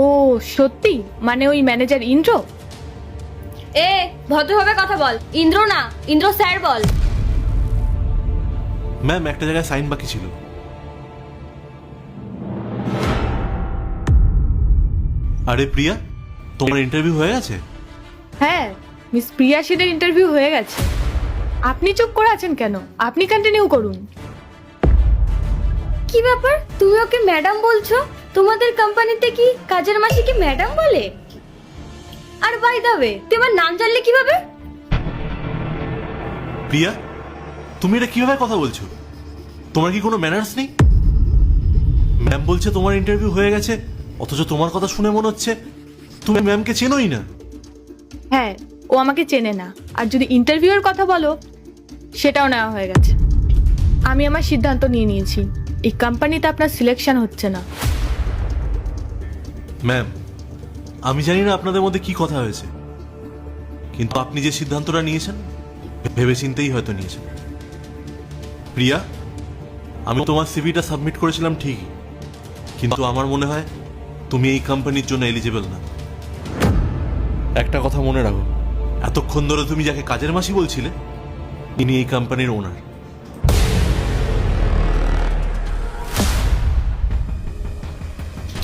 ও সত্যি? মানে ওই ম্যানেজার ইন্দ্র? এ ভদ্রভাবে কথা বল, ইন্দ্র না, ইন্দ্র স্যার বল। ম্যাম একটা জায়গায় সাইন বাকি ছিল। আরে প্রিয়া, তোমার ইন্টারভিউ হয়ে গেছে? হ্যাঁ, মিস প্রিয়া সেনের ইন্টারভিউ হয়ে গেছে। আপনি চুপ করে আছেন কেন? আপনি কন্টিনিউ করুন। কি ব্যাপার, তুমি ওকে ম্যাডাম বলছো? তোমাদের কোম্পানিতে কি কাজের মাসিকে ম্যাডাম বলে? আর বাই দ্য ওয়ে, তুই আমার নাম জানলে কিভাবে? প্রিয়া, তুমি এটা কিভাবে কথা বলছো? তোমার কি কোনো ম্যানার্স নেই? ম্যাম বলছে তোমার ইন্টারভিউ হয়ে গেছে, অথচ তোমার কথা শুনে মনে হচ্ছে তুমি ম্যামকে চেনোই না। হ্যাঁ, ও আমাকে চেনে না। আর যদি ইন্টারভিউয়ের কথা বলো, সেটাও নেওয়া হয়ে গেছে। আমি আমার সিদ্ধান্ত নিয়ে নিয়েছি, এই কোম্পানিতে আপনার সিলেকশন হচ্ছে না। ম্যাম, আমি জানি না আপনাদের মধ্যে কি কথা হয়েছে, কিন্তু আপনি যে সিদ্ধান্তটা নিয়েছেন ভেবেচিন্তেই হয়তো নিয়েছেন। প্রিয়া, আমি তোমার সিভিটা সাবমিট করেছিলাম ঠিকই, কিন্তু আমার মনে হয় তুমি এই কোম্পানির জন্য এলিজিবল না। একটা কথা মনে রাখো, এতক্ষণ ধরে তুমি যাকে কাজের মাসি বলছিলে ইনি এই কোম্পানির ওনার।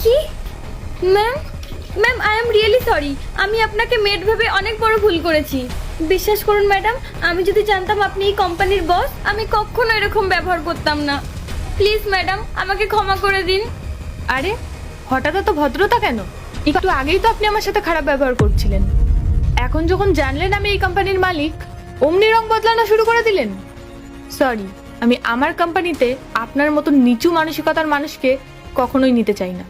কি? Ma'am, ma'am I am really sorry. আমি আপনাকে মেড ভেবে অনেক বড় ভুল করেছি। বিশ্বাস করুন ম্যাডাম, আমি যদি জানতাম আপনি এই কোম্পানির বস, আমি কখনো এরকম ব্যবহার করতাম না। প্লিজ ম্যাডাম, আমাকে ক্ষমা করে দিন। আরে হঠাৎ এত ভদ্রতা কেন? একটু আগেই তো আপনি আমার সাথে খারাপ ব্যবহার করছিলেন। এখন যখন জানলেন আমি এই কোম্পানির মালিক, অমনি রং বদলানো শুরু করে দিলেন। সরি, আমি আমার কোম্পানিতে আপনার মতো নিচু মানসিকতার মানুষকে কখনোই নিতে চাই না।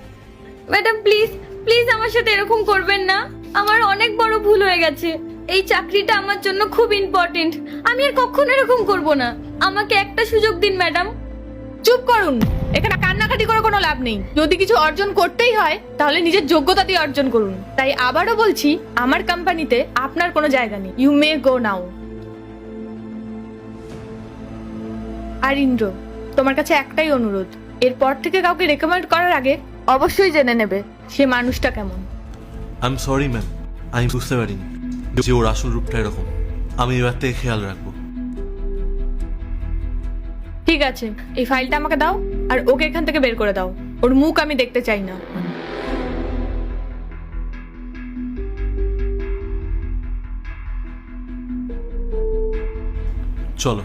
ম্যাডাম প্লিজ, প্লিজ আমার সাথে এরকম করবেন না। আমার অনেক বড় ভুল হয়ে গেছে। এই চাকরিটা আমার জন্য খুব ইম্পর্টেন্ট। আমি আর কখনো এরকম করব না। আমাকে একটা সুযোগ দিন ম্যাডাম। চুপ করুন, এখানে কান্নাকাটি করে কোনো লাভ নেই। যদি কিছু অর্জন করতেই হয় তাহলে নিজের যোগ্যতা দিয়ে অর্জন করুন। তাই আবারও বলছি, আমার কোম্পানিতে আপনার কোনো জায়গা নেই। ইউ মে গো নাও। আর ইন্দ্র, তোমার কাছে একটাই অনুরোধ, এরপর থেকে কাউকে রেকমেন্ড করার আগে অবশ্যই জেনে নেবে সে মানুষটা কেমন। আই এম সরি ম্যাম, আমি বুঝতে পারিনি যে ওর আসল রূপটা এরকম। আমি এবার থেকে খেয়াল রাখবো। ঠিক আছে, এই ফাইলটা আমাকে দাও আর ওকে এখান থেকে বের করে দাও। ওর মুখ আমি দেখতে চাই না। চলো।